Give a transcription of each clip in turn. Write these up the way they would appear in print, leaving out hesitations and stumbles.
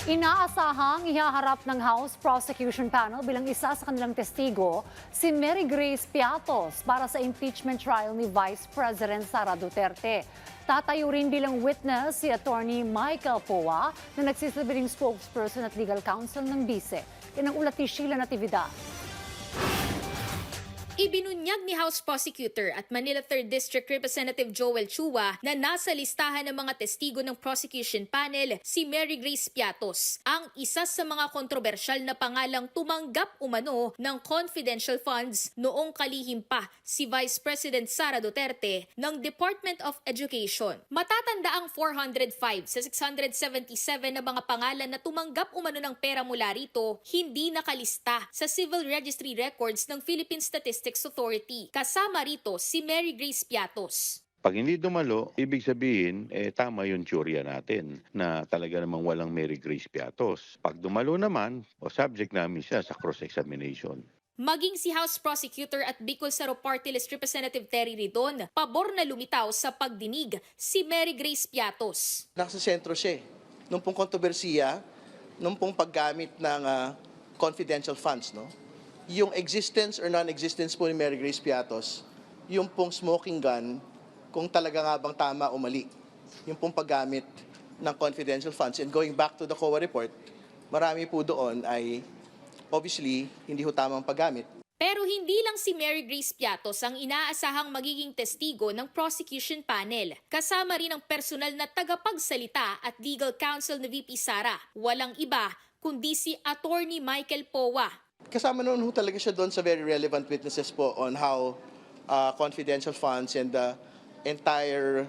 Inaasahang ihaharap ng House Prosecution Panel bilang isa sa kanilang testigo si Mary Grace Piatos para sa impeachment trial ni Vice President Sara Duterte. Tatayo rin bilang witness si Attorney Michael Poa na nagsisilbing spokesperson at legal counsel ng bise. Yan ang ulat ni Sheila Natividad. Ibinunyag ni House Prosecutor at Manila 3rd District Representative Joel Chua na nasa listahan ng mga testigo ng prosecution panel si Mary Grace Piatos, ang isa sa mga kontrobersyal na pangalang tumanggap umano ng confidential funds noong kalihim pa si Vice President Sara Duterte ng Department of Education. Matatanda ang 405 sa 677 na mga pangalan na tumanggap umano ng pera mula rito, hindi nakalista sa Civil Registry Records ng Philippine Statistics Authority. Kasama rito si Mary Grace Piatos. Pag hindi dumalo, ibig sabihin, tama yung teorya natin na talaga namang walang Mary Grace Piatos. Pag dumalo naman, subject namin siya sa cross-examination. Maging si House Prosecutor at Bicol Saro Party List Representative Terry Ridon, pabor na lumitaw sa pagdinig si Mary Grace Piatos. Nasa sentro siya nung pong kontrobersiya, nung pong paggamit ng confidential funds, no? Yung existence or non-existence po ni Mary Grace Piatos, yung pong smoking gun, kung talaga nga bang tama o mali. Yung pong paggamit ng confidential funds. And going back to the COA report, marami po doon ay obviously hindi ho tamang paggamit. Pero hindi lang si Mary Grace Piatos ang inaasahang magiging testigo ng prosecution panel. Kasama rin ang personal na tagapagsalita at legal counsel ni VP Sara. Walang iba kundi si Attorney Michael Poa. Kasama noon ho talaga siya doon sa very relevant witnesses po on how confidential funds and the entire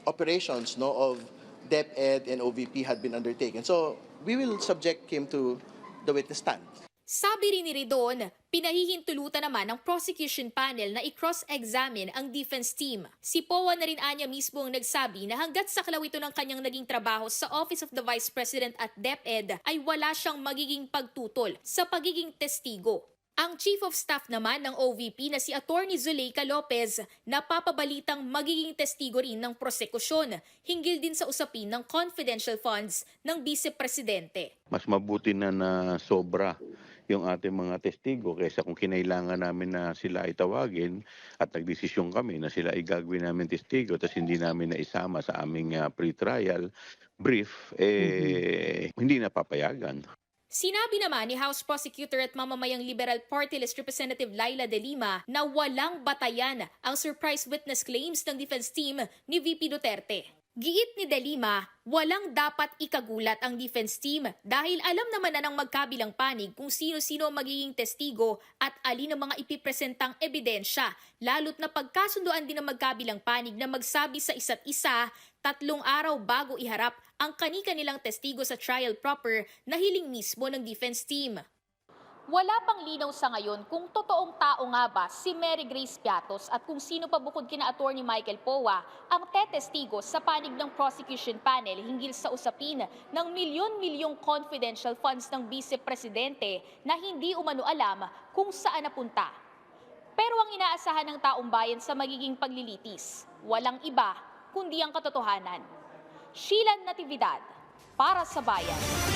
operations, no, of DepEd and OVP had been undertaken. So we will subject him to the witness stand. Sabi rin ni Ridon, pinahihintulutan naman ng prosecution panel na i-cross-examine ang defense team. Si Poa na rin anya mismo ang nagsabi na hanggat saklaw ito ng kanyang naging trabaho sa Office of the Vice President at DepEd ay wala siyang magiging pagtutol sa pagiging testigo. Ang Chief of Staff naman ng OVP na si Attorney Zuleika Lopez napapabalitang magiging testigo rin ng prosekusyon hinggil din sa usapin ng confidential funds ng Vice Presidente. Mas mabuti na sobra yung ating mga testigo kaysa kung kinailangan namin na sila itawagin at nagdesisyon kami na sila igagawin namin testigo tapos hindi namin naisama sa aming pre-trial brief, hindi napapayagan. Sinabi naman ni House Prosecutor at mamamayang Liberal Party List Representative Laila De Lima na walang batayan ang surprise witness claims ng defense team ni VP Duterte. Giit ni De Lima, walang dapat ikagulat ang defense team dahil alam naman na ng magkabilang panig kung sino-sino magiging testigo at alin ang mga ipipresentang ebidensya, lalo't na pagkasunduan din ng magkabilang panig na magsabi sa isa't isa 3 araw bago iharap ang kani-kanilang testigo sa trial proper na hiling mismo ng defense team. Wala pang linaw sa ngayon kung totoong tao nga ba si Mary Grace Piatos at kung sino pa bukod kina Attorney Michael Poa ang tetestigo sa panig ng prosecution panel hinggil sa usapin ng milyon-milyong confidential funds ng Vice Presidente na hindi umano alam kung saan napunta. Pero ang inaasahan ng taong bayan sa magiging paglilitis, walang iba kundi ang katotohanan. Sheila Natividad, para sa Bayan.